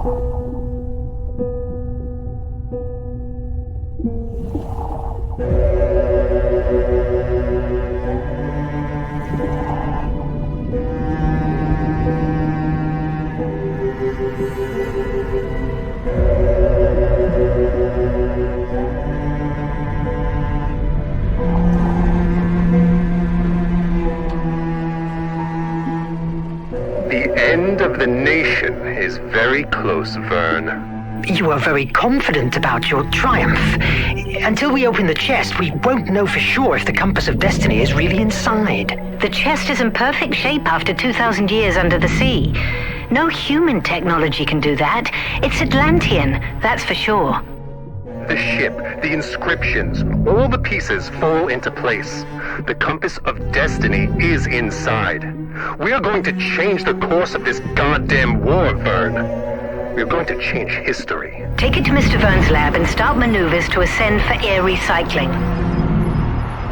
The end of the nation is very close, Verne. You are very confident about your triumph. Until we open the chest, we won't know for sure if the Compass of Destiny is really inside. The chest is in perfect shape after 2,000 years under the sea. No human technology can do that. It's Atlantean, that's for sure. The ship, the inscriptions, all the pieces fall into place. The Compass of Destiny is inside. We are going to change the course of this goddamn war, Verne. We're going to change history. Take it to Mr. Verne's lab and start maneuvers to ascend for air recycling.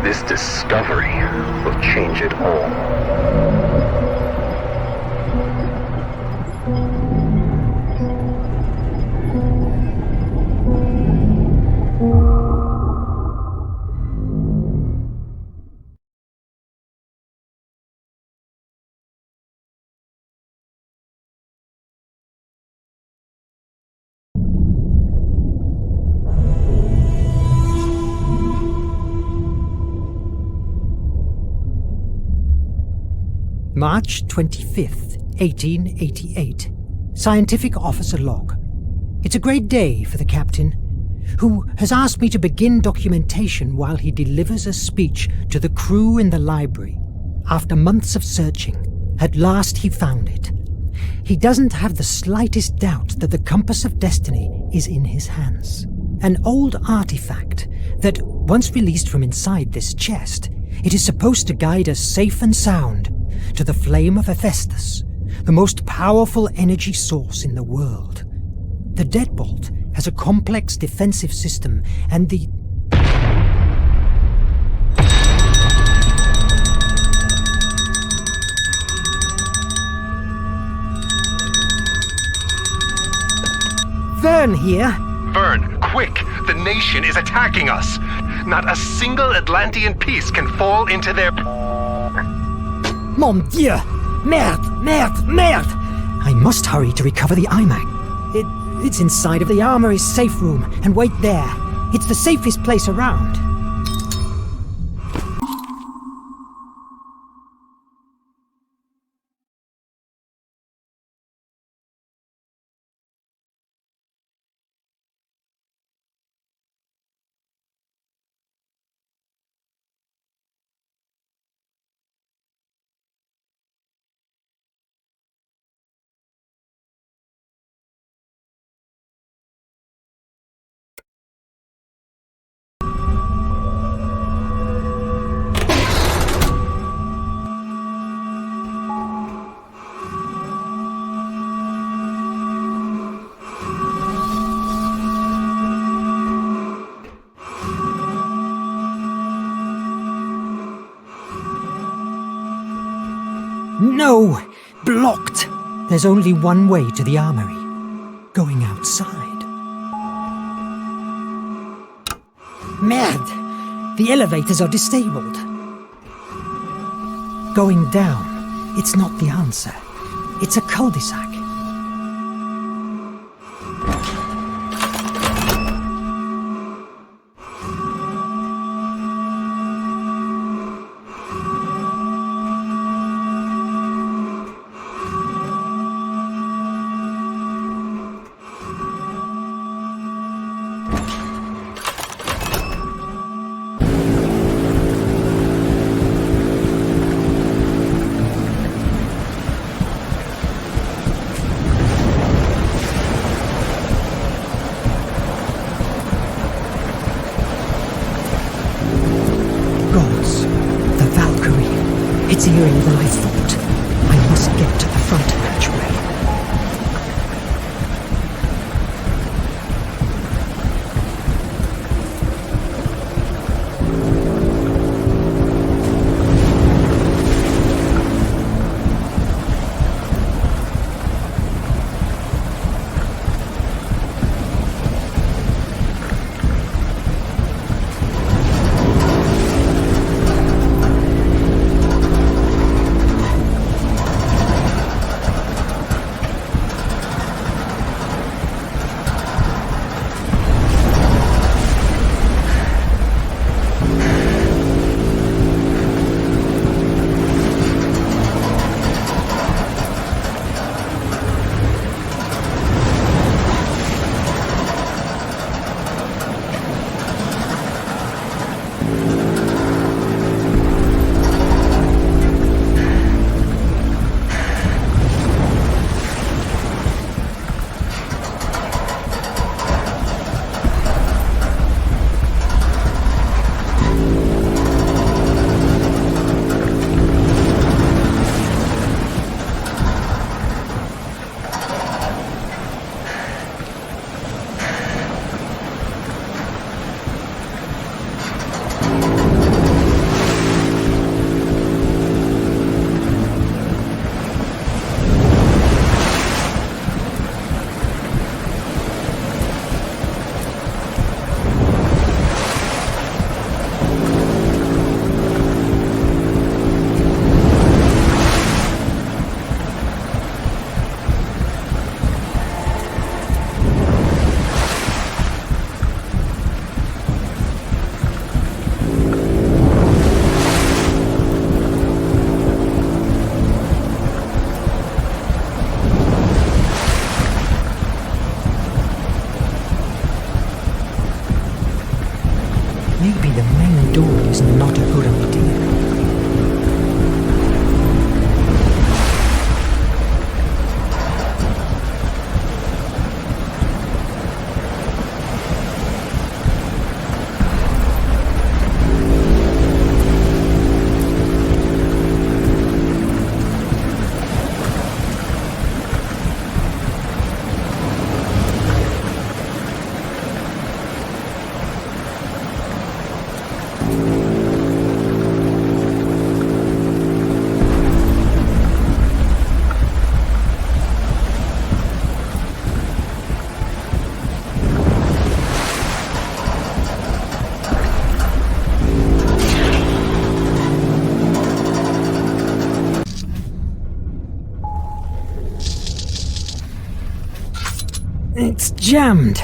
This discovery will change it all. March 25th, 1888. Scientific Officer Log. It's a great day for the captain, who has asked me to begin documentation while he delivers a speech to the crew in the library. After months of searching, at last he found it. He doesn't have the slightest doubt that the Compass of Destiny is in his hands. An old artifact that, once released from inside this chest, it is supposed to guide us safe and sound to the flame of Hephaestus, the most powerful energy source in the world. The deadbolt has a complex defensive system, and the... Verne here. Verne, quick! The nation is attacking us! Not a single Atlantean piece can fall into their... Mon Dieu! Merde! Merde! Merde! I must hurry to recover the iMac. It's inside of the armory's safe room, and wait there. It's the safest place around. No! Blocked! There's only one way to the armory. Going outside. Merde! The elevators are disabled. Going down. It's not the answer. It's a cul-de-sac. is not a good idea. It's jammed.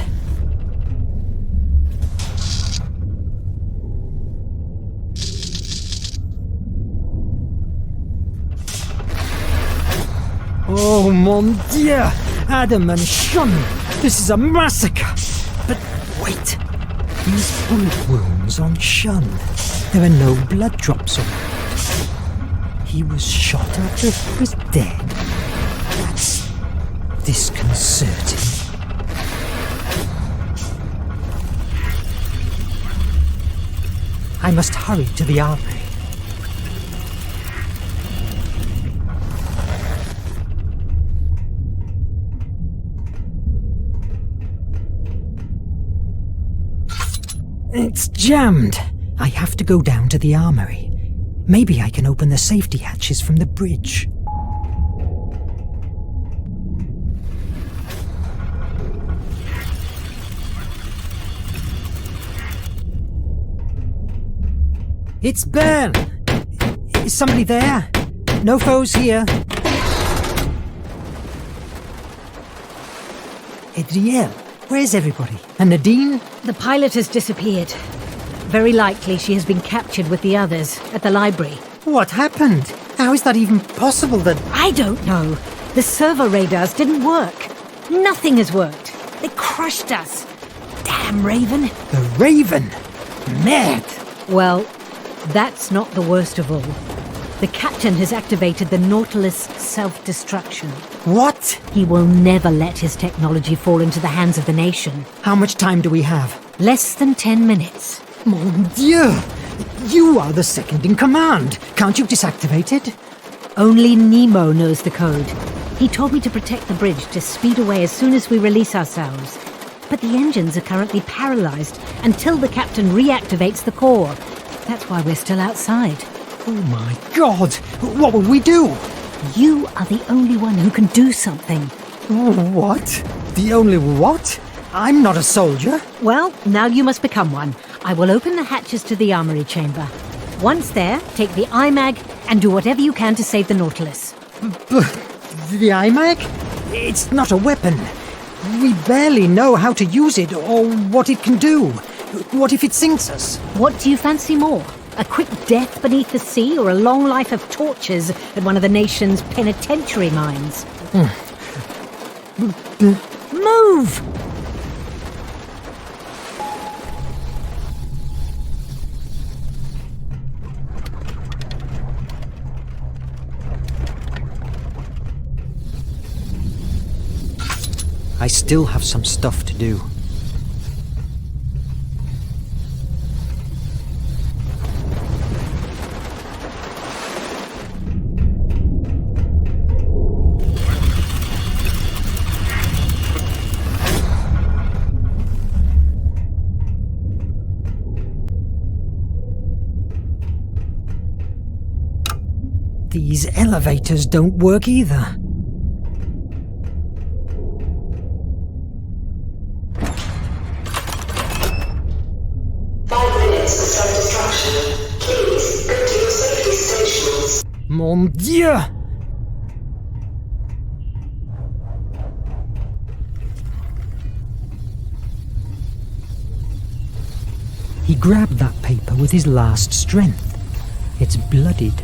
Oh, mon Dieu! Adam and Sean, this is a massacre! But wait, these bullet wounds on Sean. There are no blood drops on him. He was shot after he was dead. That's disconcerting. I must hurry to the armory. It's jammed. I have to go down to the armory. Maybe I can open the safety hatches from the bridge. It's Verne! Is somebody there? No foes here. Adriel, where's everybody? And Nadine? The pilot has disappeared. Very likely she has been captured with the others at the library. What happened? How is that even possible that... I don't know. The servo radars didn't work. Nothing has worked. They crushed us. Damn Raven. The Raven? Merde! Well, that's not the worst of all. The captain has activated the Nautilus self-destruction. What? He will never let his technology fall into the hands of the nation. How much time do we have? Less than 10 minutes. Mon Dieu! You are the second in command. Can't you disactivate it? Only Nemo knows the code. He told me to protect the bridge to speed away as soon as we release ourselves. But the engines are currently paralyzed until the captain reactivates the core. That's why we're still outside. Oh my God! What will we do? You are the only one who can do something. What? The only what? I'm not a soldier. Well, now you must become one. I will open the hatches to the armory chamber. Once there, take the IMAG and do whatever you can to save the Nautilus. But the IMAG? It's not a weapon. We barely know how to use it or what it can do. What if it sinks us? What do you fancy more? A quick death beneath the sea or a long life of tortures at one of the nation's penitentiary mines? Move! I still have some stuff to do. These elevators don't work either. Mon Dieu! He grabbed that paper with his last strength. It's bloodied.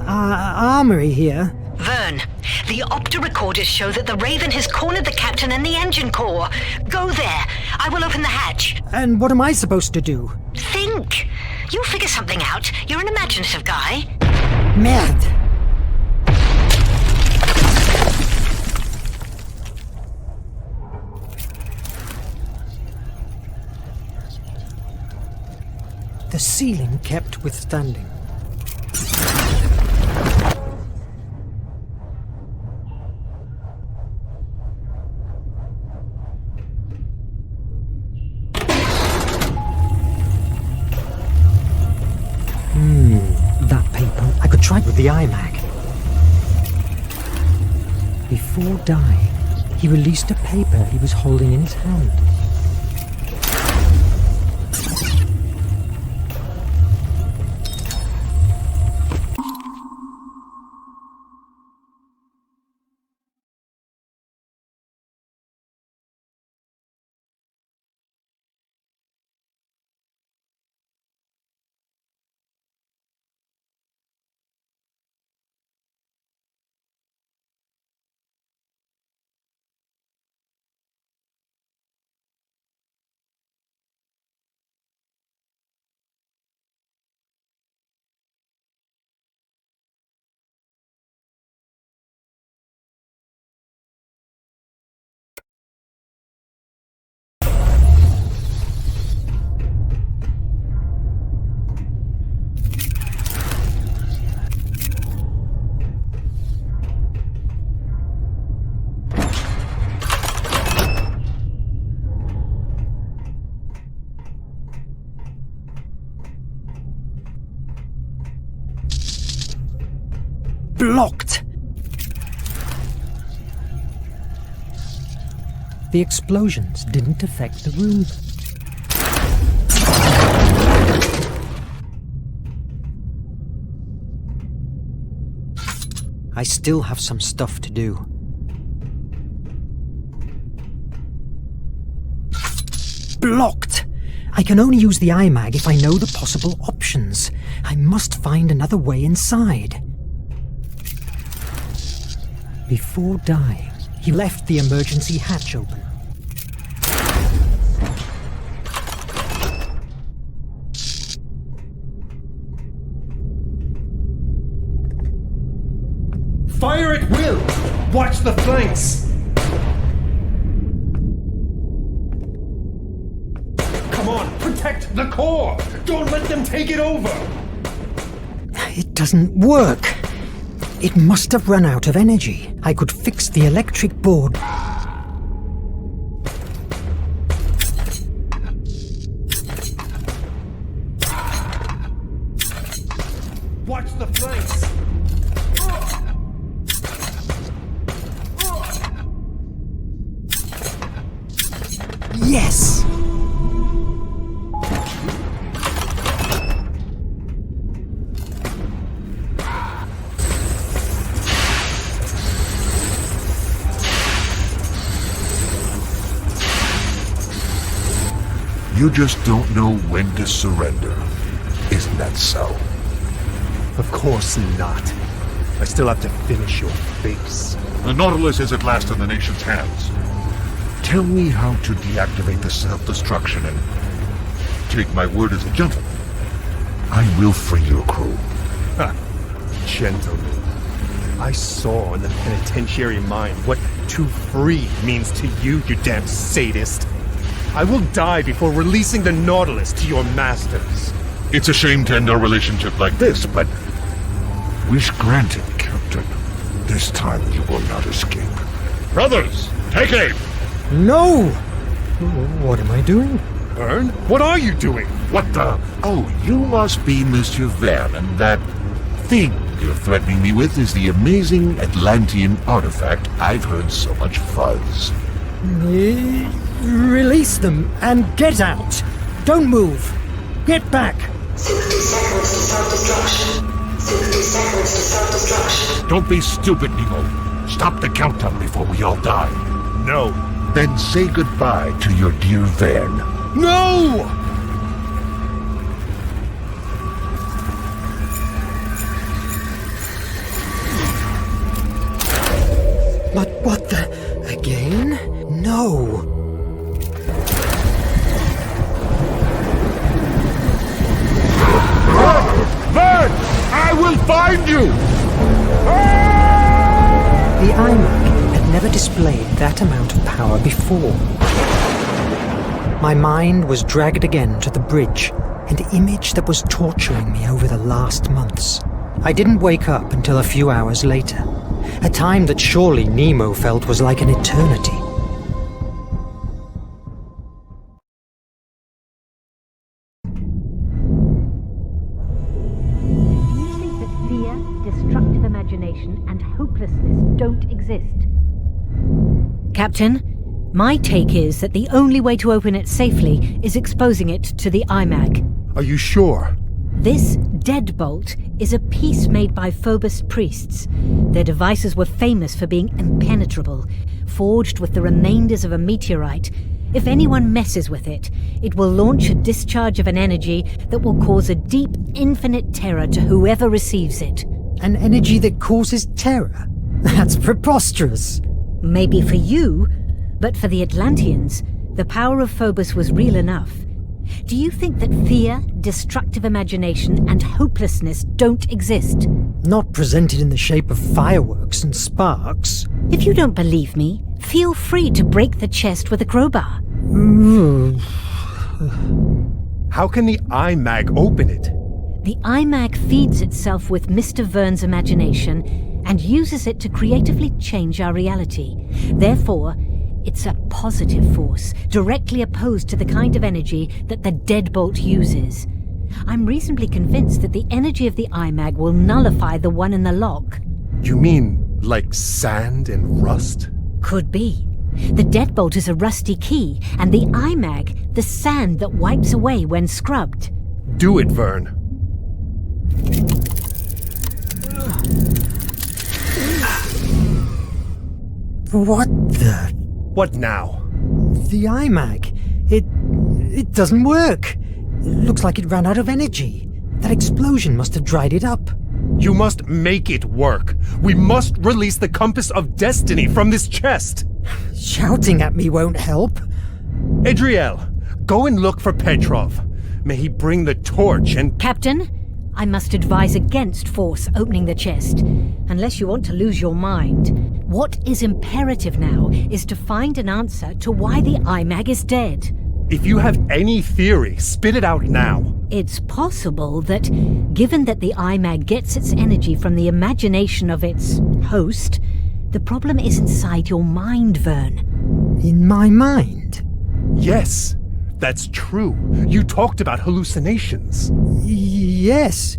armory here. Verne, the opta recorders show that the Raven has cornered the captain and the engine core. Go there. I will open the hatch. And what am I supposed to do? Think. You'll figure something out. You're an imaginative guy. Merde! The ceiling kept withstanding. That paper. I could try it with the iMac. Before dying, he released a paper he was holding in his hand. Blocked! The explosions didn't affect the room. I still have some stuff to do. Blocked! I can only use the iMag if I know the possible options. I must find another way inside. Before dying, he left the emergency hatch open. Fire at will! Watch the flanks! Come on, protect the core! Don't let them take it over! It doesn't work. It must have run out of energy. I could fix the electric board. Watch the flanks! Yes! You just don't know when to surrender. Isn't that so? Of course not. I still have to finish your face. The Nautilus is at last in the nation's hands. Tell me how to deactivate the self-destruction and take my word as a gentleman. I will free your crew. Ha! Gentlemen. I saw in the penitentiary mine what to free means to you, you damn sadist. I will die before releasing the Nautilus to your masters. It's a shame to end our relationship like this, but wish granted, Captain. This time you will not escape. Brothers, take aim! No! What am I doing? Verne, what are you doing? What the? Oh, you must be Monsieur Verne, and that thing you're threatening me with is the amazing Atlantean artifact I've heard so much fuzz. Release them and get out! Don't move! Get back! 60 seconds to self-destruction. 60 seconds to self-destruction. Don't be stupid, Nemo. Stop the countdown before we all die. No. Then say goodbye to your dear Verne. No! But what the... again? No. Verne! I will find you! The iMac had never displayed that amount of power before. My mind was dragged again to the bridge, an image that was torturing me over the last months. I didn't wake up until a few hours later, a time that surely Nemo felt was like an eternity. You think that fear, destructive imagination, and hopelessness don't exist? Captain, my take is that the only way to open it safely is exposing it to the iMag. Are you sure? This deadbolt is a piece made by Phobos priests. Their devices were famous for being impenetrable, forged with the remainders of a meteorite. If anyone messes with it, it will launch a discharge of an energy that will cause a deep, infinite terror to whoever receives it. An energy that causes terror? That's preposterous. Maybe for you, but for the Atlanteans, the power of Phobos was real enough. Do you think that fear, destructive imagination, and hopelessness don't exist? Not presented in the shape of fireworks and sparks. If you don't believe me, feel free to break the chest with a crowbar. How can the iMag open it? The iMag feeds itself with Mr. Verne's imagination and uses it to creatively change our reality. Therefore, it's a positive force, directly opposed to the kind of energy that the deadbolt uses. I'm reasonably convinced that the energy of the iMag will nullify the one in the lock. You mean like sand and rust? Could be. The deadbolt is a rusty key, and the iMag, the sand that wipes away when scrubbed. Do it, Verne. What the... What now? The iMag. It doesn't work. It looks like it ran out of energy. That explosion must have dried it up. You must make it work. We must release the compass of destiny from this chest. Shouting at me won't help. Adriel, go and look for Petrov. May he bring the torch and... Captain, I must advise against force opening the chest, unless you want to lose your mind. What is imperative now is to find an answer to why the iMag is dead. If you have any theory, spit it out now. It's possible that, given that the iMag gets its energy from the imagination of its host, the problem is inside your mind, Verne. In my mind? Yes, that's true. You talked about hallucinations. Yes.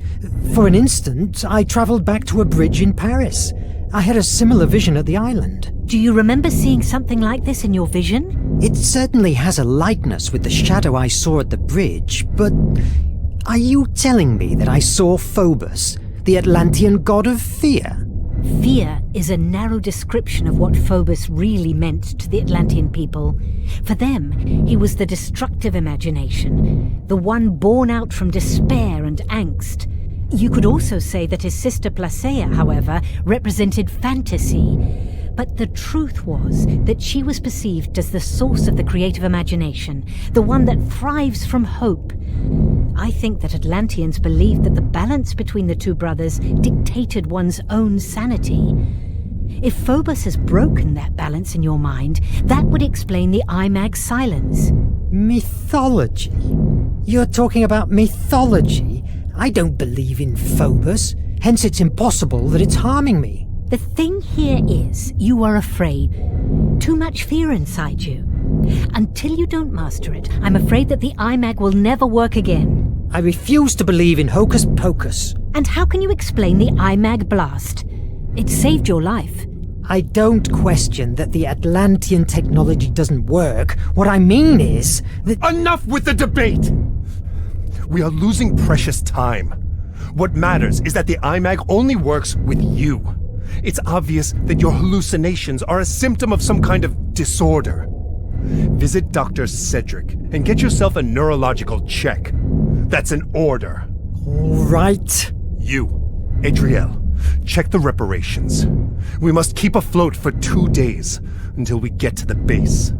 For an instant, I traveled back to a bridge in Paris. I had a similar vision at the island. Do you remember seeing something like this in your vision? It certainly has a likeness with the shadow I saw at the bridge, but are you telling me that I saw Phobos, the Atlantean god of fear? Fear is a narrow description of what Phobos really meant to the Atlantean people. For them, he was the destructive imagination, the one born out from despair and angst. You could also say that his sister Placea, however, represented fantasy. But the truth was that she was perceived as the source of the creative imagination, the one that thrives from hope. I think that Atlanteans believed that the balance between the two brothers dictated one's own sanity. If Phobos has broken that balance in your mind, that would explain the iMag's silence. Mythology? You're talking about mythology? I don't believe in Phobos, hence it's impossible that it's harming me. The thing here is, you are afraid. Too much fear inside you. Until you don't master it, I'm afraid that the iMag will never work again. I refuse to believe in hocus pocus. And how can you explain the iMag blast? It saved your life. I don't question that the Atlantean technology doesn't work. What I mean is that... Enough with the debate! We are losing precious time. What matters is that the iMag only works with you. It's obvious that your hallucinations are a symptom of some kind of disorder. Visit Dr. Cedric and get yourself a neurological check. That's an order. All right. You, Adriel, check the reparations. We must keep afloat for 2 days until we get to the base.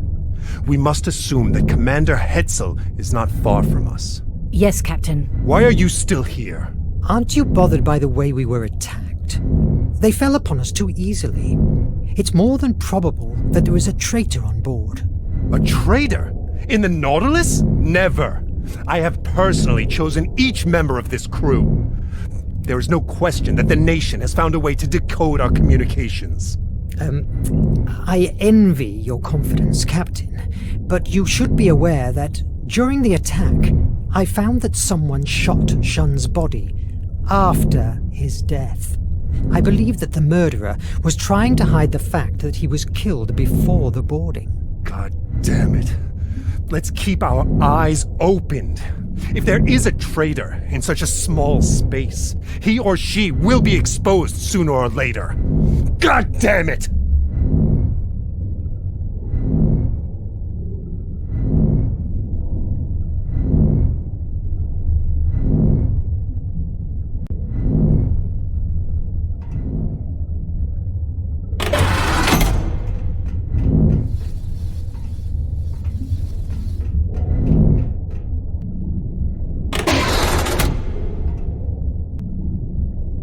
We must assume that Commander Hetzel is not far from us. Yes, Captain. Why are you still here? Aren't you bothered by the way we were attacked? They fell upon us too easily. It's more than probable that there is a traitor on board. A traitor? In the Nautilus? Never. I have personally chosen each member of this crew. There is no question that the nation has found a way to decode our communications. I envy your confidence, Captain, but you should be aware that during the attack, I found that someone shot Shun's body after his death. I believe that the murderer was trying to hide the fact that he was killed before the boarding. God damn it. Let's keep our eyes opened. If there is a traitor in such a small space, he or she will be exposed sooner or later. God damn it!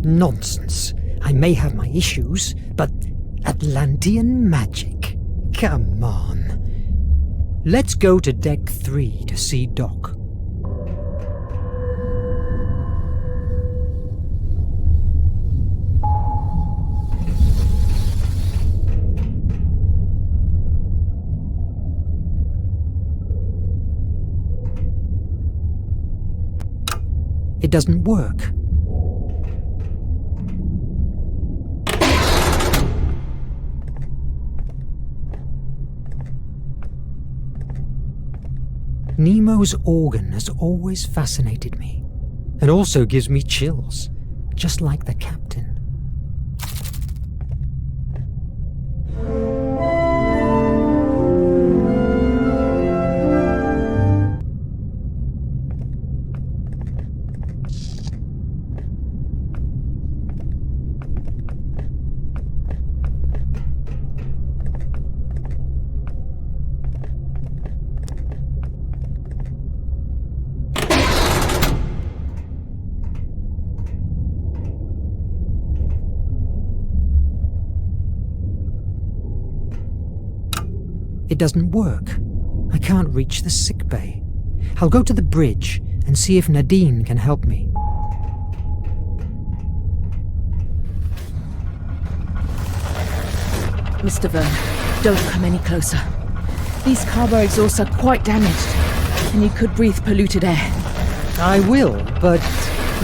Nonsense. I may have my issues, but Atlantean magic? Come on. Let's go to Deck 3 to see Doc. It doesn't work. Nemo's organ has always fascinated me, and also gives me chills, just like the captain. It doesn't work. I can't reach the sickbay. I'll go to the bridge and see if Nadine can help me. Mr. Verne, don't come any closer. These carbo exhausts are quite damaged, and you could breathe polluted air. I will, but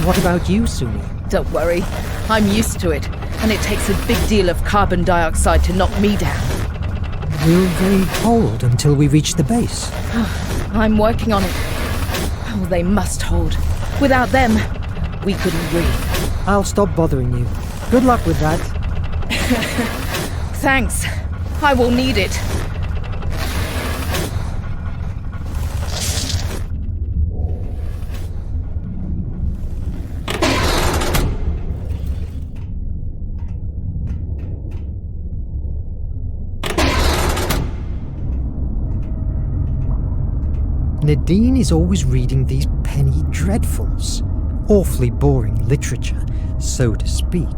what about you, Sumi? Don't worry, I'm used to it, and it takes a big deal of carbon dioxide to knock me down. Will they hold until we reach the base? I'm working on it. Oh, they must hold. Without them, we couldn't breathe. I'll stop bothering you. Good luck with that. Thanks. I will need it. Nadine is always reading these penny dreadfuls. Awfully boring literature, so to speak.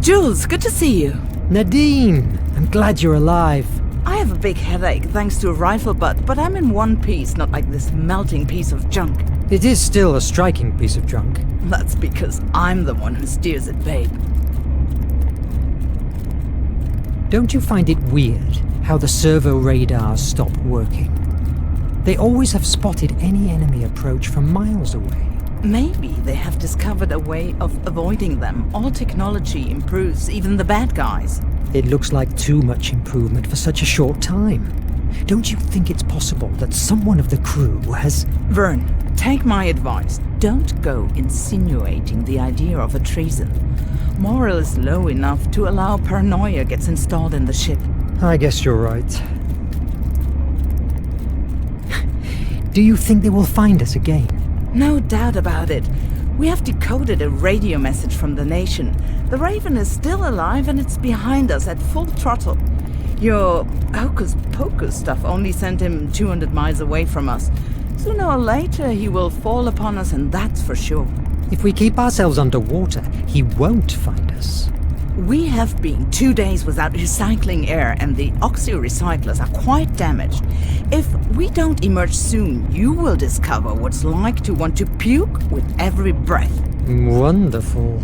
Jules, good to see you. Nadine, I'm glad you're alive. I have a big headache thanks to a rifle butt, but I'm in one piece, not like this melting piece of junk. It is still a striking piece of junk. That's because I'm the one who steers it, babe. Don't you find it weird how the servo radars stop working? They always have spotted any enemy approach from miles away. Maybe they have discovered a way of avoiding them. All technology improves, even the bad guys. It looks like too much improvement for such a short time. Don't you think it's possible that someone of the crew has... Verne, take my advice. Don't go insinuating the idea of a treason. Morale is low enough to allow paranoia gets installed in the ship. I guess you're right. Do you think they will find us again? No doubt about it. We have decoded a radio message from the nation. The Raven is still alive and it's behind us at full throttle. Your hocus-pocus stuff only sent him 200 miles away from us. Sooner or later he will fall upon us, and that's for sure. If we keep ourselves underwater, he won't find us. We have been 2 days without recycling air, and the oxy-recyclers are quite damaged. If we don't emerge soon, you will discover what it's like to want to puke with every breath. Wonderful.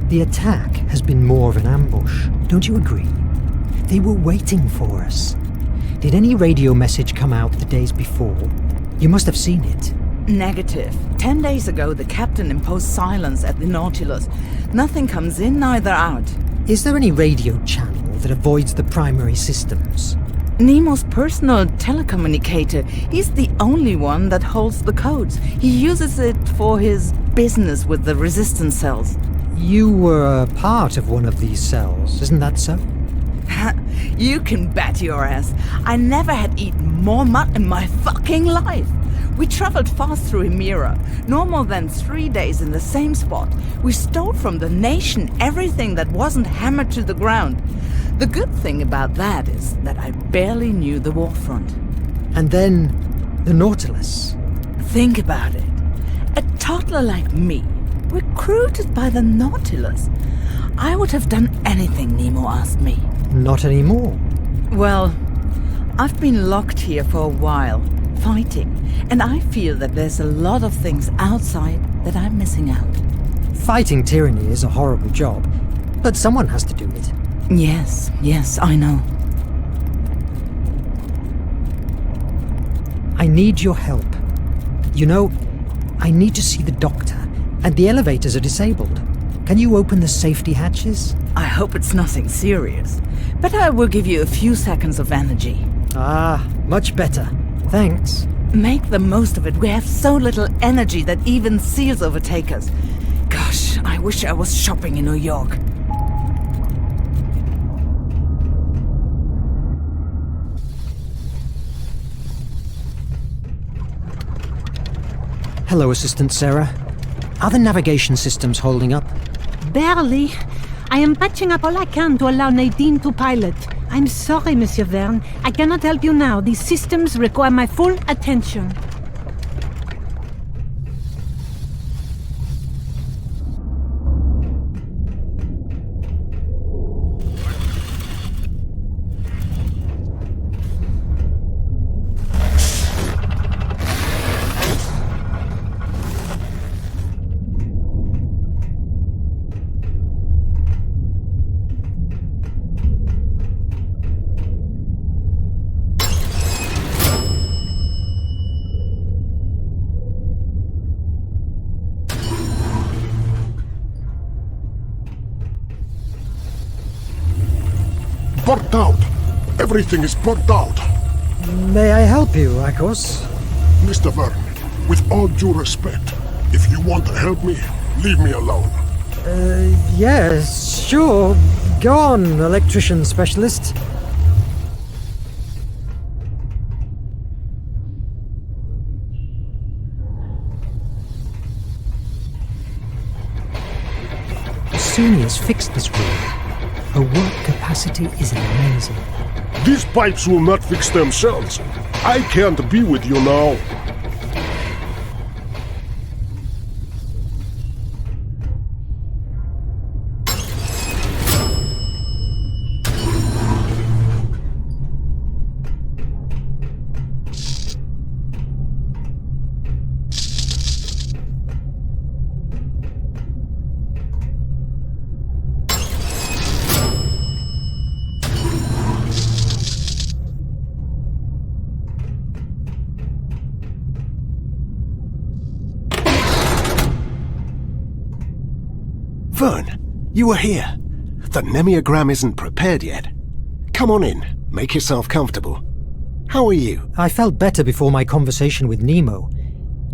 The attack has been more of an ambush, don't you agree? They were waiting for us. Did any radio message come out the days before? You must have seen it. Negative. 10 days ago, the captain imposed silence at the Nautilus. Nothing comes in, neither out. Is there any radio channel that avoids the primary systems? Nemo's personal telecommunicator. He's the only one that holds the codes. He uses it for his business with the resistance cells. You were a part of one of these cells, isn't that so? You can bet your ass. I never had eaten more mud in my fucking life. We traveled fast through Emira, no more than 3 days in the same spot. We stole from the nation everything that wasn't hammered to the ground. The good thing about that is that I barely knew the warfront. And then, the Nautilus. Think about it. A toddler like me, recruited by the Nautilus. I would have done anything Nemo asked me. Not anymore. Well, I've been locked here for a while, fighting, and I feel that there's a lot of things outside that I'm missing out. Fighting tyranny is a horrible job, but someone has to do it. Yes, I know. I need your help. You know, I need to see the doctor, and the elevators are disabled. Can you open the safety hatches? I hope it's nothing serious, but I will give you a few seconds of energy. Ah, much better. Thanks. Make the most of it. We have so little energy that even seals overtake us. Gosh, I wish I was shopping in New York. Hello, Assistant Sarah. Are the navigation systems holding up? Barely. I am patching up all I can to allow Nadine to pilot. I'm sorry, Monsieur Verne. I cannot help you now. These systems require my full attention. Burnt out. Everything is burnt out. May I help you, Akos? Mr. Verne, with all due respect, if you want to help me, leave me alone. Yes, sure. Go on, electrician specialist. As soon as fixed this room, her work capacity is amazing. These pipes will not fix themselves. I can't be with you now. Verne, you are here. The Nemiagram isn't prepared yet. Come on in. Make yourself comfortable. How are you? I felt better before my conversation with Nemo.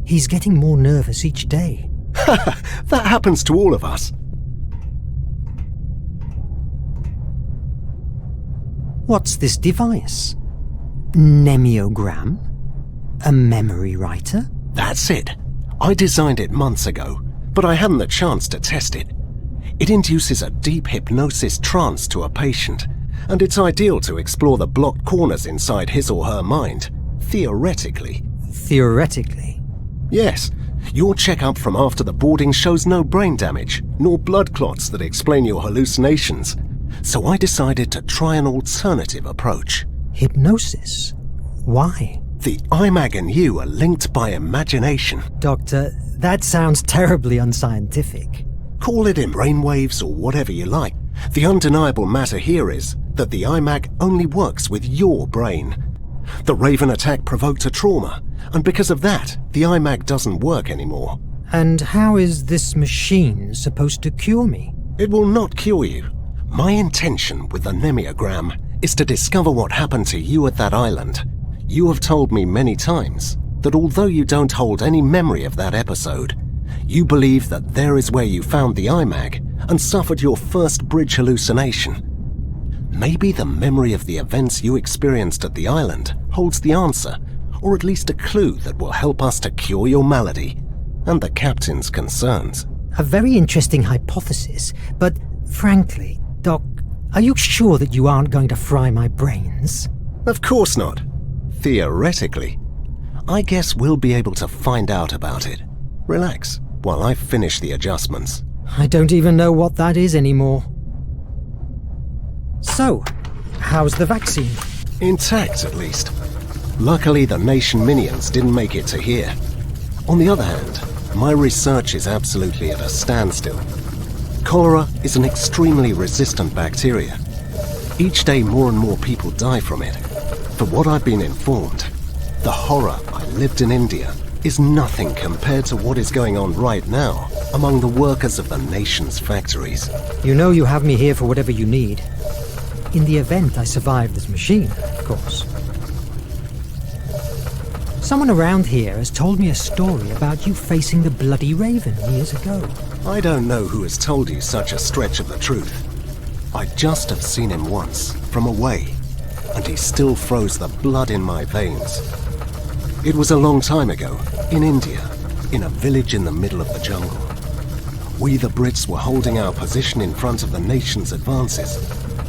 He's getting more nervous each day. That happens to all of us. What's this device? Nemiogram? A memory writer? That's it. I designed it months ago, but I hadn't the chance to test it. It induces a deep hypnosis trance to a patient, and it's ideal to explore the blocked corners inside his or her mind, theoretically. Theoretically? Yes. Your checkup from after the boarding shows no brain damage, nor blood clots that explain your hallucinations. So I decided to try an alternative approach. Hypnosis? Why? The IMAG and you are linked by imagination. Doctor, that sounds terribly unscientific. Call it in brainwaves or whatever you like. The undeniable matter here is that the IMAG only works with your brain. The Raven attack provoked a trauma, and because of that, the IMAG doesn't work anymore. And how is this machine supposed to cure me? It will not cure you. My intention with the Nemiogram is to discover what happened to you at that island. You have told me many times that although you don't hold any memory of that episode, you believe that there is where you found the IMAG and suffered your first bridge hallucination. Maybe the memory of the events you experienced at the island holds the answer, or at least a clue that will help us to cure your malady and the captain's concerns. A very interesting hypothesis, but frankly, Doc, are you sure that you aren't going to fry my brains? Of course not. Theoretically. I guess we'll be able to find out about it. Relax while I finish the adjustments. I don't even know what that is anymore. So, how's the vaccine? Intact, at least. Luckily, the Nation minions didn't make it to here. On the other hand, my research is absolutely at a standstill. Cholera is an extremely resistant bacteria. Each day more and more people die from it. From what I've been informed, the horror I lived in India is nothing compared to what is going on right now among the workers of the Nation's factories. You know you have me here for whatever you need. In the event I survive this machine, of course. Someone around here has told me a story about you facing the bloody Raven years ago. I don't know who has told you such a stretch of the truth. I just have seen him once, from away, and he still froze the blood in my veins. It was a long time ago, in India, in a village in the middle of the jungle. We the Brits were holding our position in front of the Nation's advances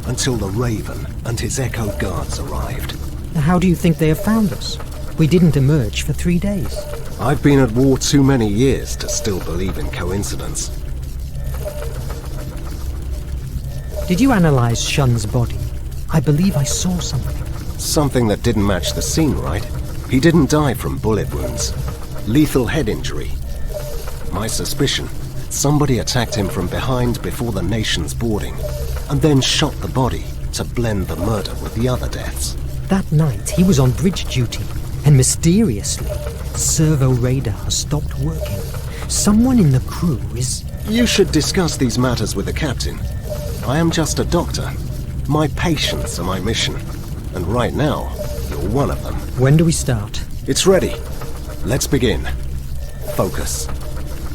until the Raven and his Echo guards arrived. How do you think they have found us? We didn't emerge for 3 days. I've been at war too many years to still believe in coincidence. Did you analyze Shun's body? I believe I saw something. Something that didn't match the scene, right? He didn't die from bullet wounds. Lethal head injury. My suspicion, somebody attacked him from behind before the Nation's boarding, and then shot the body to blend the murder with the other deaths. That night, he was on bridge duty, and mysteriously, servo radar stopped working. Someone in the crew is... You should discuss these matters with the captain. I am just a doctor. My patients are my mission. And right now, you're one of them. When do we start? It's ready. Let's begin. Focus.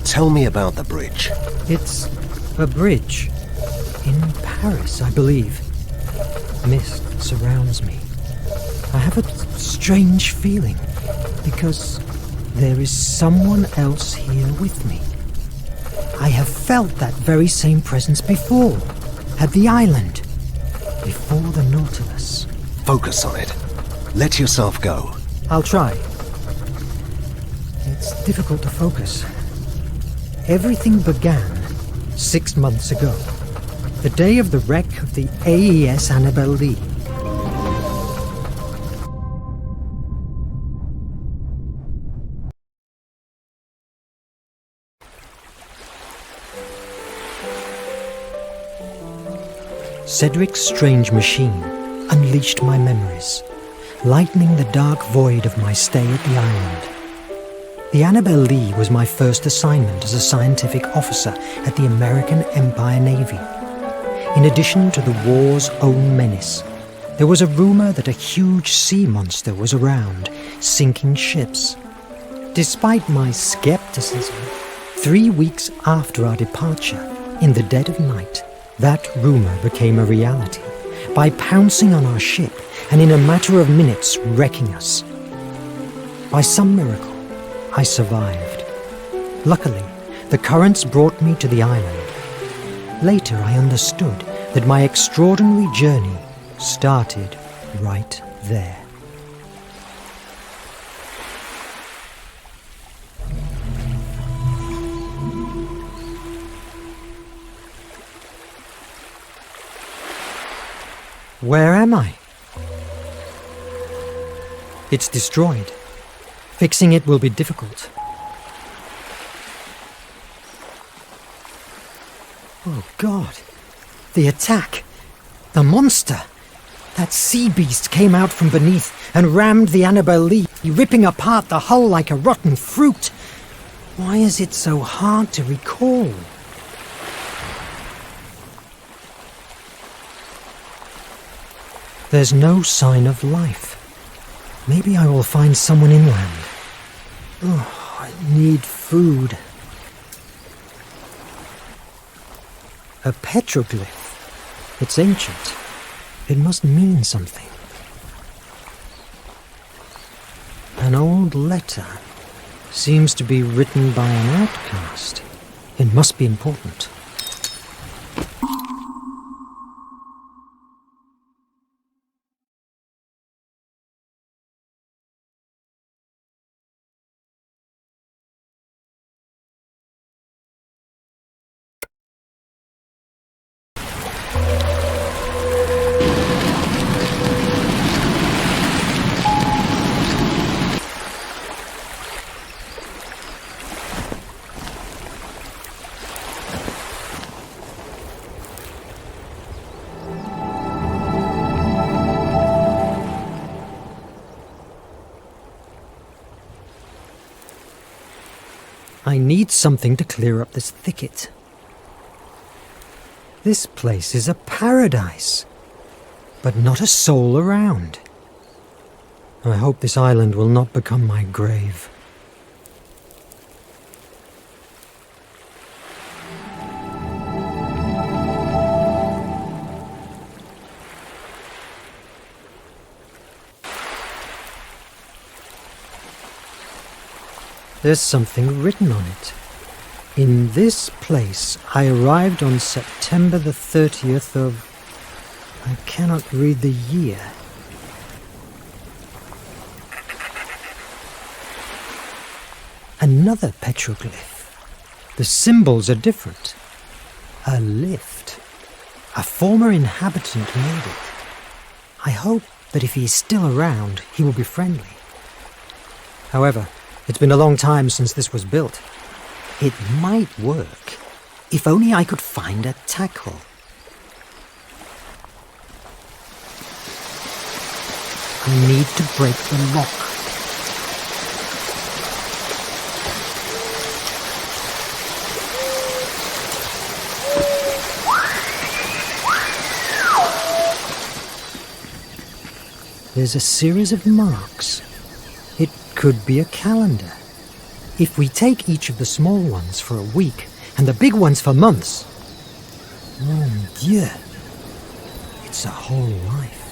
Tell me about the bridge. It's a bridge. In Paris, I believe. Mist surrounds me. I have a strange feeling, because there is someone else here with me. I have felt that very same presence before, at the island, before the Nautilus. Focus on it. Let yourself go. I'll try. It's difficult to focus. Everything began 6 months ago, the day of the wreck of the AES Annabelle Lee. Cedric's strange machine unleashed my memories, lightening the dark void of my stay at the island. The Annabel Lee was my first assignment as a scientific officer at the American Empire Navy. In addition to the war's own menace, there was a rumor that a huge sea monster was around, sinking ships. Despite my skepticism, 3 weeks after our departure, in the dead of night, that rumor became a reality by pouncing on our ship and in a matter of minutes wrecking us. By some miracle, I survived. Luckily, the currents brought me to the island. Later, I understood that my extraordinary journey started right there. Where am I? It's destroyed. Fixing it will be difficult. Oh God! The attack! The monster! That sea beast came out from beneath and rammed the Annabel Lee, ripping apart the hull like a rotten fruit. Why is it so hard to recall? There's no sign of life. Maybe I will find someone inland. Oh, I need food. A petroglyph. It's ancient. It must mean something. An old letter. Seems to be written by an outcast. It must be important. I need something to clear up this thicket. This place is a paradise, but not a soul around. I hope this island will not become my grave. There's something written on it. In this place, I arrived on September the 30th of... I cannot read the year. Another petroglyph. The symbols are different. A lift. A former inhabitant made it. I hope that if he is still around, he will be friendly. However, it's been a long time since this was built. It might work, if only I could find a tackle. I need to break the lock. There's a series of marks. It could be a calendar. If we take each of the small ones for a week and the big ones for months, mon Dieu, it's a whole life.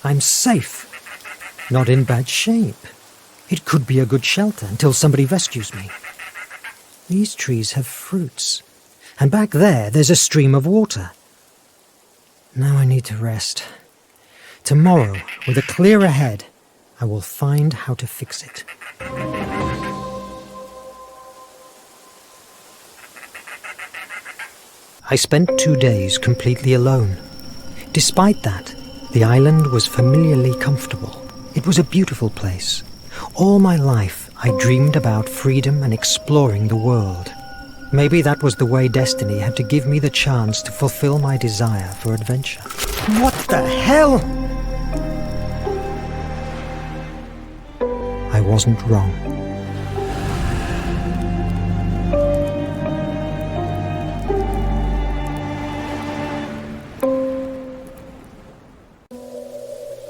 I'm safe. Not in bad shape. It could be a good shelter until somebody rescues me. These trees have fruits. And back there's a stream of water. Now I need to rest. Tomorrow, with a clearer head, I will find how to fix it. I spent 2 days completely alone. Despite that, the island was familiarly comfortable. It was a beautiful place. All my life, I dreamed about freedom and exploring the world. Maybe that was the way destiny had to give me the chance to fulfill my desire for adventure. What the hell? I wasn't wrong.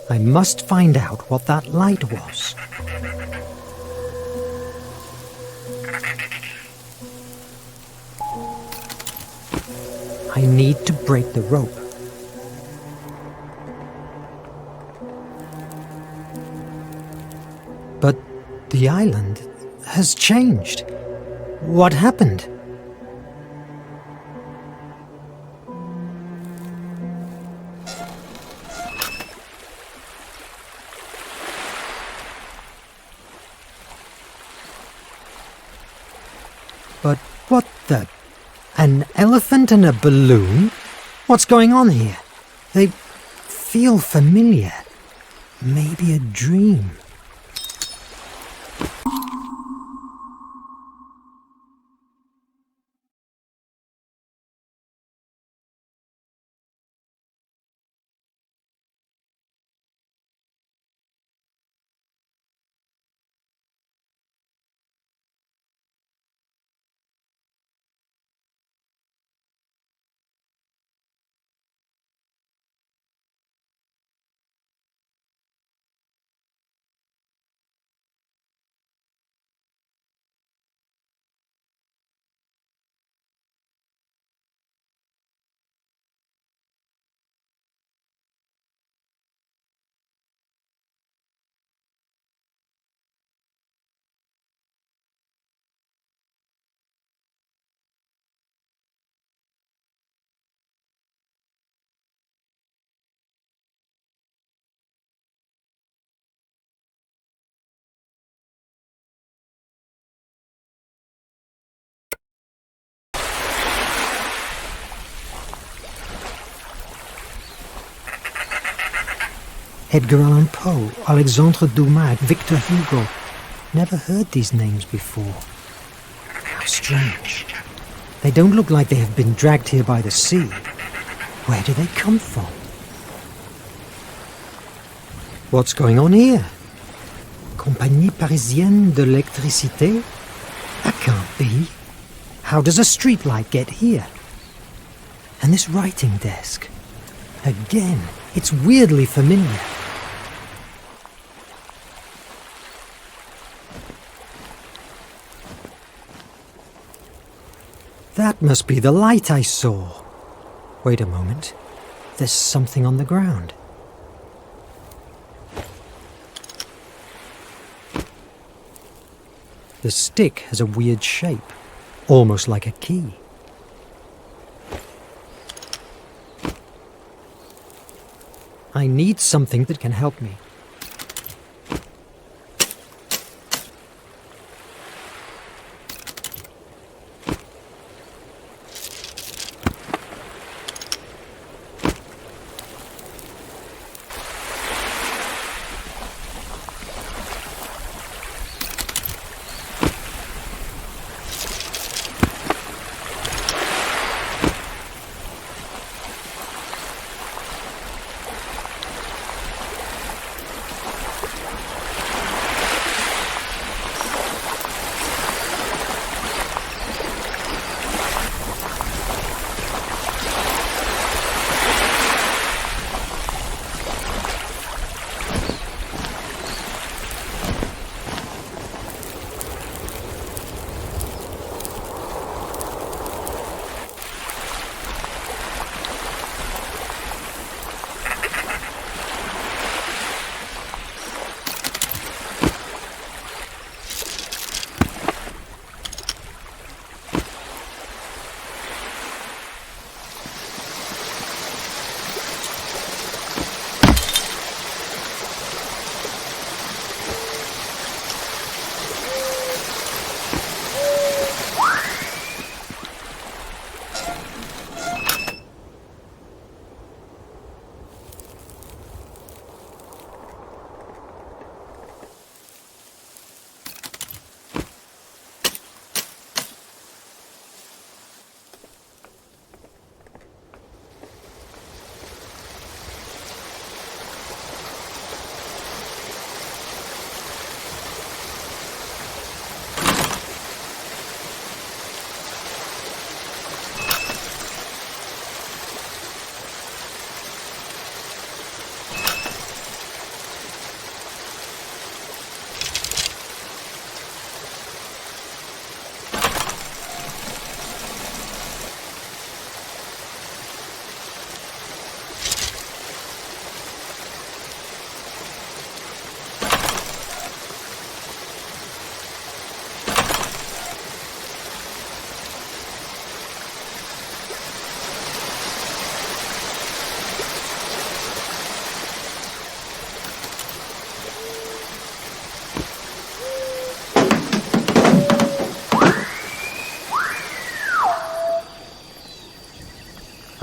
I must find out what that light was. I need to break the rope. But the island has changed. What happened? But what the... An elephant and a balloon? What's going on here? They feel familiar. Maybe a dream. Edgar Allan Poe, Alexandre Dumas, Victor Hugo. Never heard these names before. How strange. They don't look like they have been dragged here by the sea. Where do they come from? What's going on here? Compagnie Parisienne de l'Électricité? That can't be. How does a streetlight get here? And this writing desk? Again, it's weirdly familiar. That must be the light I saw. Wait a moment. There's something on the ground. The stick has a weird shape, almost like a key. I need something that can help me.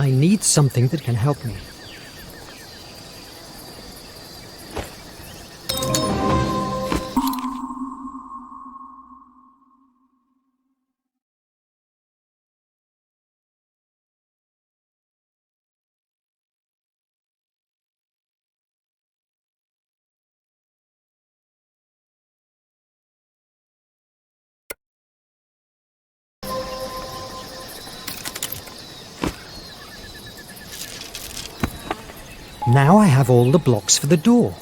I need something that can help me. Now I have all the blocks for the door.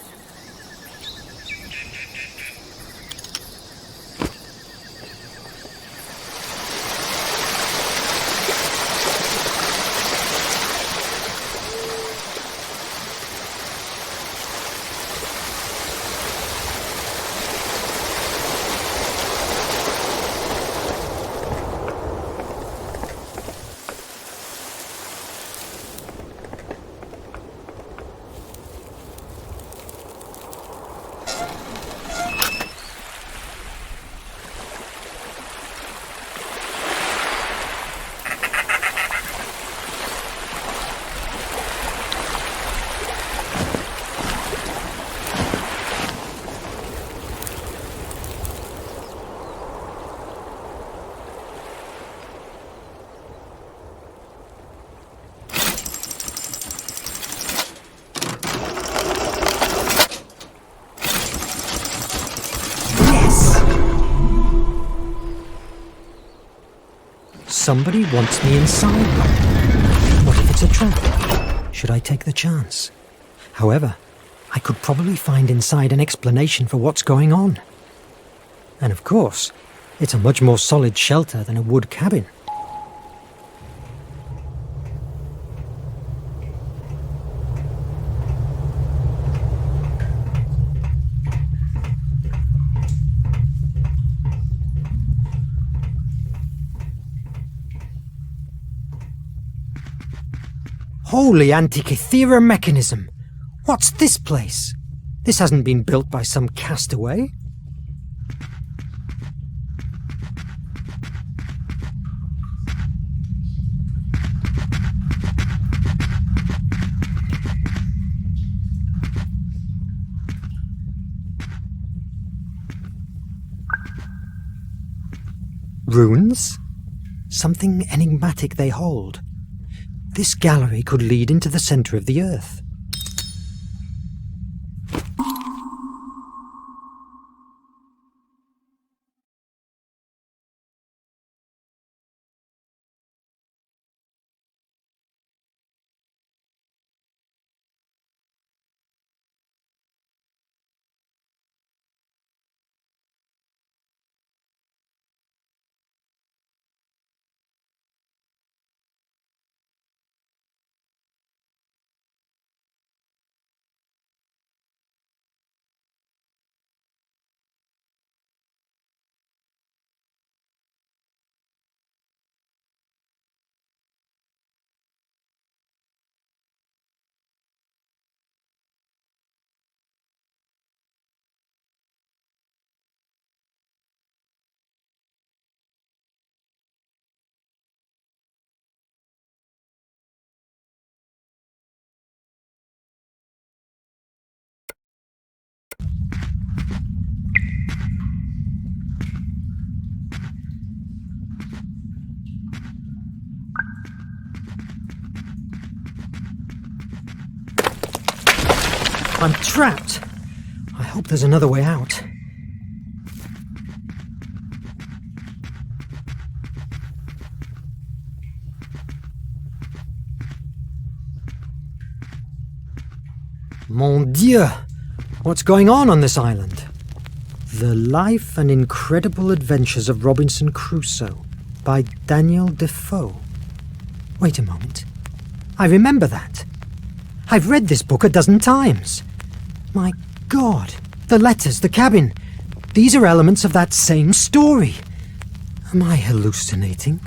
Somebody wants me inside. What if it's a trap? Should I take the chance? However, I could probably find inside an explanation for what's going on. And of course, it's a much more solid shelter than a wood cabin. Holy Antikythera mechanism! What's this place? This hasn't been built by some castaway. Runes? Something enigmatic they hold. This gallery could lead into the center of the Earth. I'm trapped. I hope there's another way out. Mon Dieu! What's going on this island? The Life and Incredible Adventures of Robinson Crusoe by Daniel Defoe. Wait a moment. I remember that. I've read this book a dozen times. My God, the letters, the cabin. These are elements of that same story. Am I hallucinating?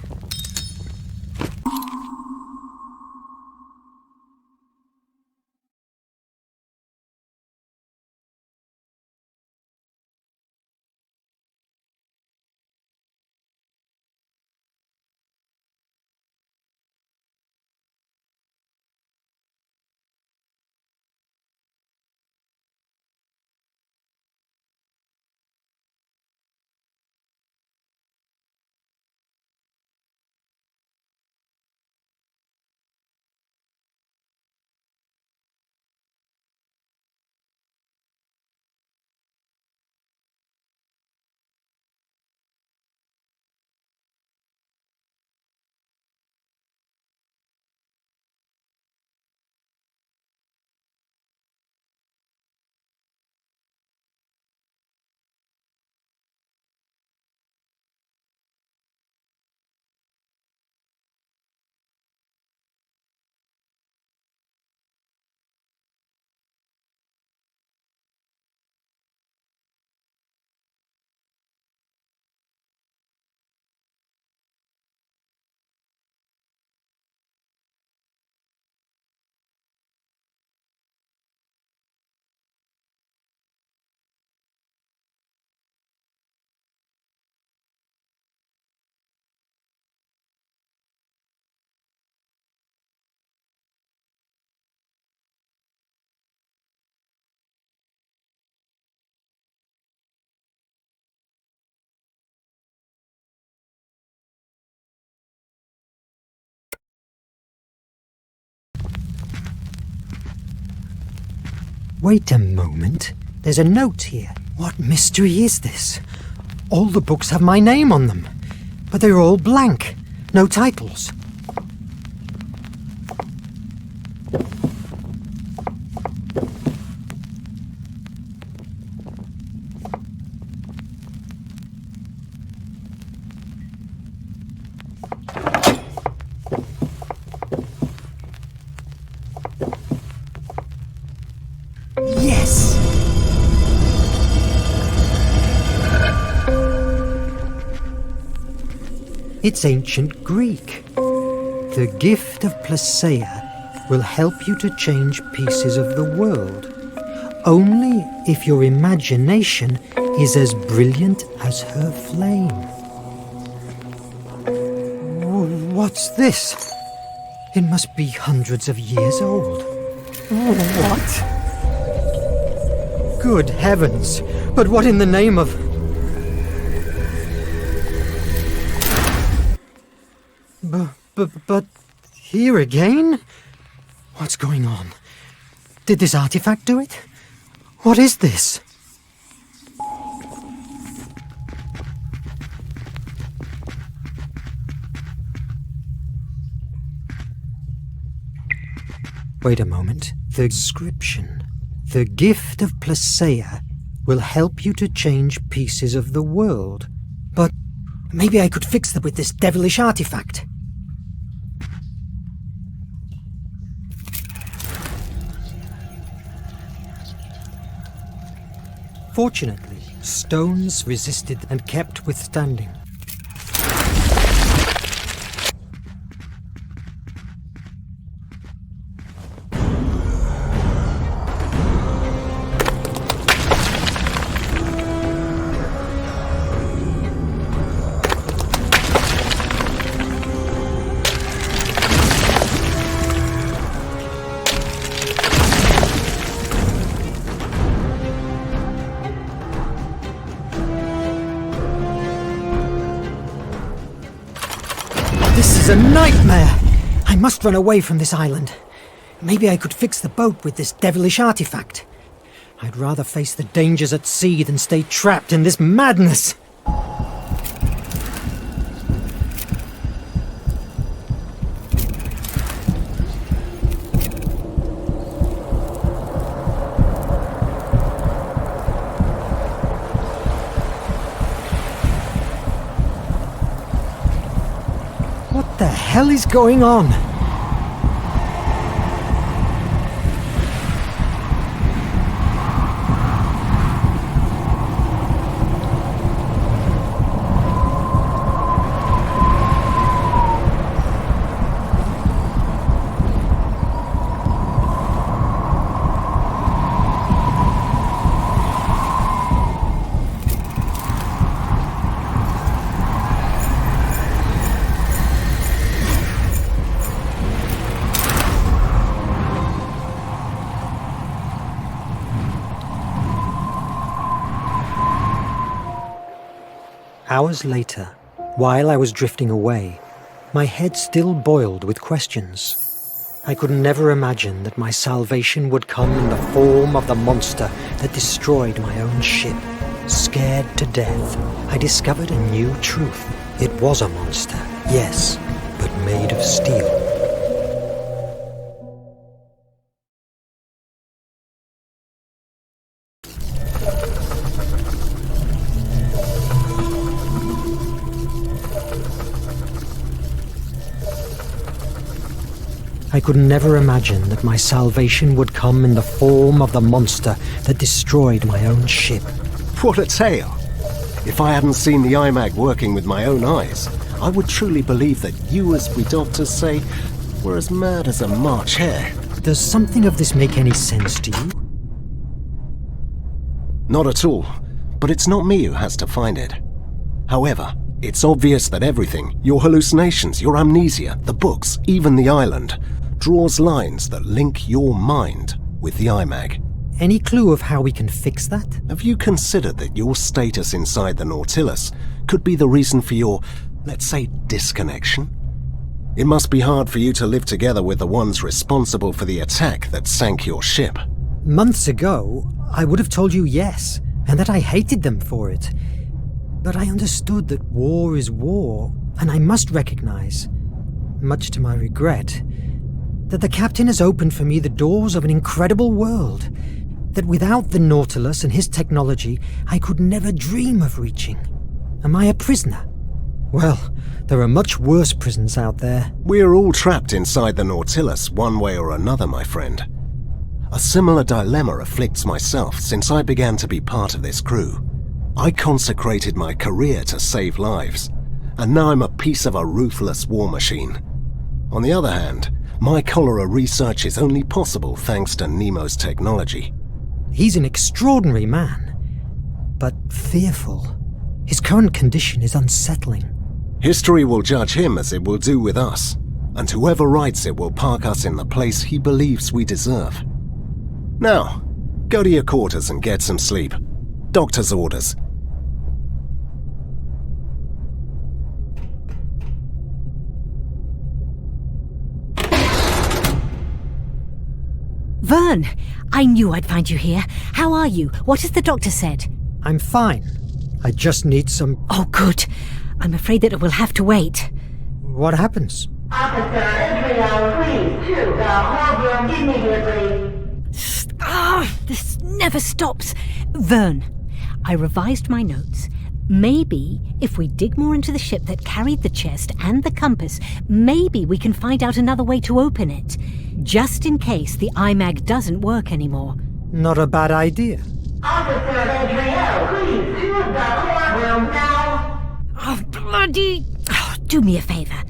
Wait a moment. There's a note here. What mystery is this? All the books have my name on them, but they're all blank. No titles. Yes! It's ancient Greek. The gift of Placeia will help you to change pieces of the world. Only if your imagination is as brilliant as her flame. What's this? It must be hundreds of years old. What? Good heavens! But what in the name of... But here again? What's going on? Did this artifact do it? What is this? Wait a moment. The inscription. The gift of Placeia will help you to change pieces of the world. But maybe I could fix them with this devilish artifact. Fortunately, stones resisted and kept withstanding. This is a nightmare! I must run away from this island. Maybe I could fix the boat with this devilish artifact. I'd rather face the dangers at sea than stay trapped in this madness. What the hell is going on? Hours later, while I was drifting away, my head still boiled with questions. I could never imagine that my salvation would come in the form of the monster that destroyed my own ship. Scared to death, I discovered a new truth. It was a monster, yes, but made of steel. I could never imagine that my salvation would come in the form of the monster that destroyed my own ship. What a tale! If I hadn't seen the IMAG working with my own eyes, I would truly believe that you, as we doctors say, were as mad as a March hare. Does something of this make any sense to you? Not at all, but it's not me who has to find it. However, it's obvious that everything, your hallucinations, your amnesia, the books, even the island, draws lines that link your mind with the IMAG. Any clue of how we can fix that? Have you considered that your status inside the Nautilus could be the reason for your, let's say, disconnection? It must be hard for you to live together with the ones responsible for the attack that sank your ship. Months ago, I would have told you yes, and that I hated them for it. But I understood that war is war, and I must recognize, much to my regret, that the captain has opened for me the doors of an incredible world that without the Nautilus and his technology, I could never dream of reaching. Am I a prisoner? Well, there are much worse prisons out there. We're all trapped inside the Nautilus one way or another, my friend. A similar dilemma afflicts myself since I began to be part of this crew. I consecrated my career to save lives, and now I'm a piece of a ruthless war machine. On the other hand, my cholera research is only possible thanks to Nemo's technology. He's an extraordinary man, but fearful. His current condition is unsettling. History will judge him as it will do with us, and whoever writes it will park us in the place he believes we deserve. Now, go to your quarters and get some sleep. Doctor's orders. Verne! I knew I'd find you here. How are you? What has the doctor said? I'm fine. I just need some... Oh, good. I'm afraid that it will have to wait. What happens? Officer Israel, please, to the whole room immediately. This never stops. Verne, I revised my notes. Maybe, if we dig more into the ship that carried the chest and the compass, maybe we can find out another way to open it. Just in case the IMAG doesn't work anymore. Not a bad idea. Officer Israel, please, to the courtroom now. Oh, bloody... Oh, do me a favor.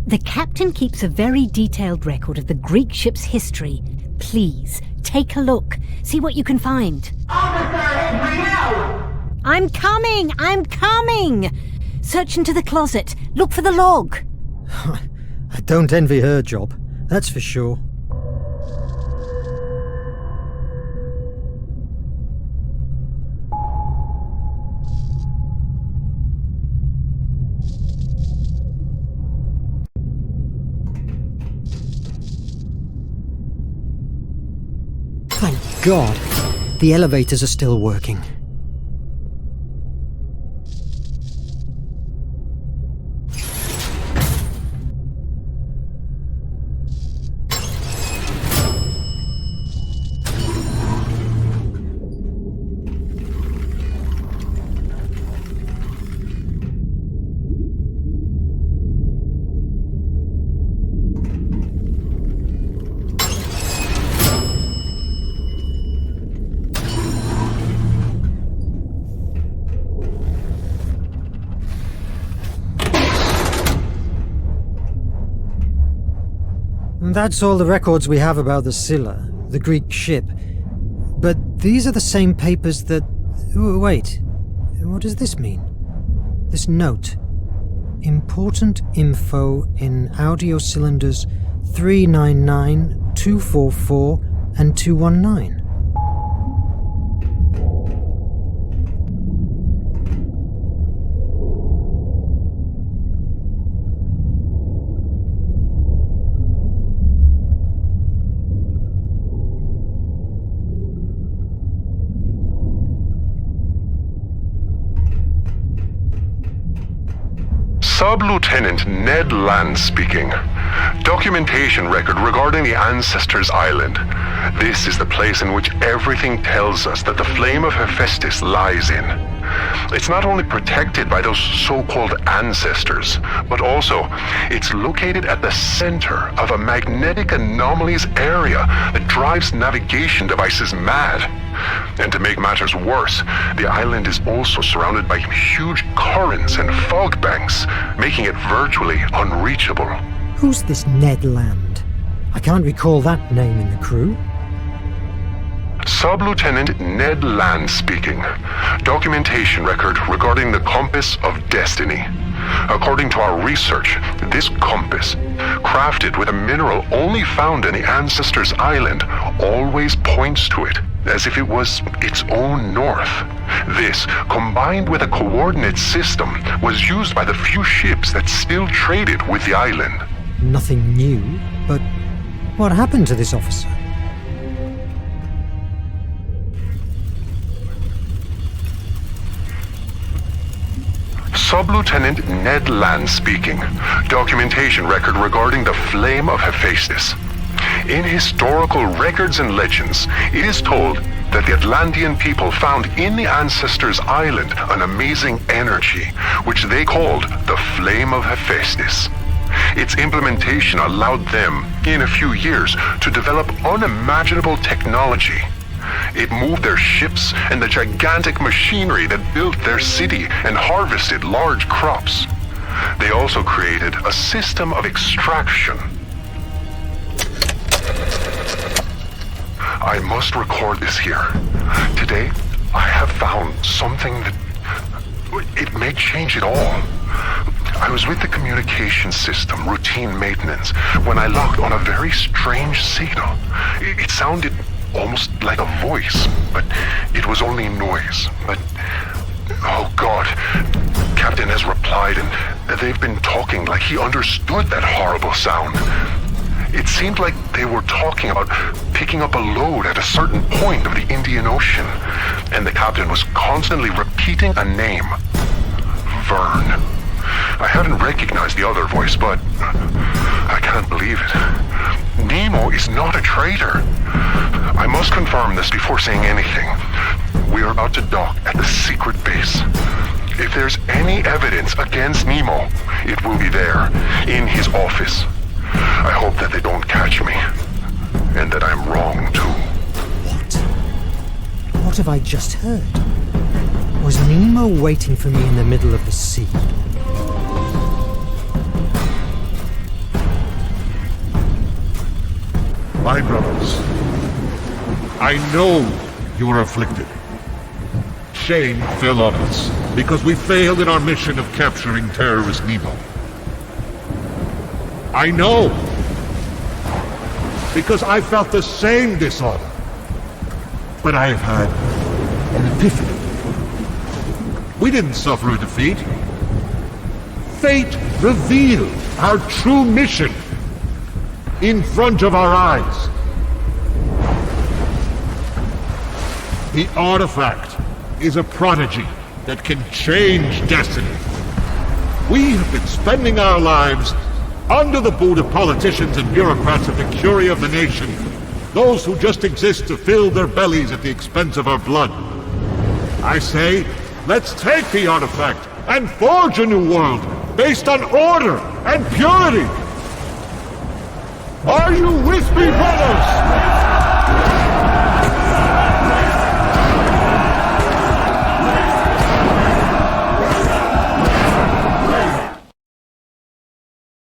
The captain keeps a very detailed record of the Greek ship's history. Please, take a look. See what you can find. Officer Israel! I'm coming! I'm coming! Search into the closet. Look for the log. I don't envy her job, that's for sure. Thank God, the elevators are still working. That's all the records we have about the Scylla, the Greek ship. But these are the same papers that... Wait, what does this mean? This note. Important info in audio cylinders 399, 244, and 219. Sub-Lieutenant Ned Land speaking. Documentation record regarding the Ancestors' Island. This is the place in which everything tells us that the flame of Hephaestus lies in. It's not only protected by those so-called ancestors, but also it's located at the center of a magnetic anomalies area that drives navigation devices mad. And to make matters worse, the island is also surrounded by huge currents and fog banks, making it virtually unreachable. Who's this Ned Land? I can't recall that name in the crew. Sub-Lieutenant Ned Land speaking. Documentation record regarding the Compass of Destiny. According to our research, this compass, crafted with a mineral only found in the Ancestors' Island, always points to it, as if it was its own north. This, combined with a coordinate system, was used by the few ships that still traded with the island. Nothing new, but what happened to this officer? Sub-Lieutenant Ned Land speaking. Documentation record regarding the Flame of Hephaestus. In historical records and legends, it is told that the Atlantean people found in the Ancestors' Island an amazing energy, which they called the Flame of Hephaestus. Its implementation allowed them, in a few years, to develop unimaginable technology. It moved their ships and the gigantic machinery that built their city and harvested large crops. They also created a system of extraction. I must record this here. Today, I have found something that... it may change it all. I was with the communication system, routine maintenance, when I locked on a very strange signal. It sounded almost like a voice, but it was only noise. But, oh God, Captain has replied, and they've been talking like he understood that horrible sound. It seemed like they were talking about picking up a load at a certain point of the Indian Ocean, and the captain was constantly repeating a name. Verne. I haven't recognized the other voice, but I can't believe it. Nemo is not a traitor. I must confirm this before saying anything. We are about to dock at the secret base. If there's any evidence against Nemo, it will be there, in his office. I hope that they don't catch me, and that I'm wrong too. What have I just heard? Was Nemo waiting for me in the middle of the sea? My brothers, I know you are afflicted. Shame fell on us because we failed in our mission of capturing terrorist Nemo. I know, because I felt the same dishonor. But I have had an epiphany. We didn't suffer a defeat. Fate revealed our true mission in front of our eyes. The artifact is a prodigy that can change destiny. We have been spending our lives under the boot of politicians and bureaucrats of the curia of the nation, those who just exist to fill their bellies at the expense of our blood. I say, let's take the artifact and forge a new world based on order and purity. Are you with me, brothers?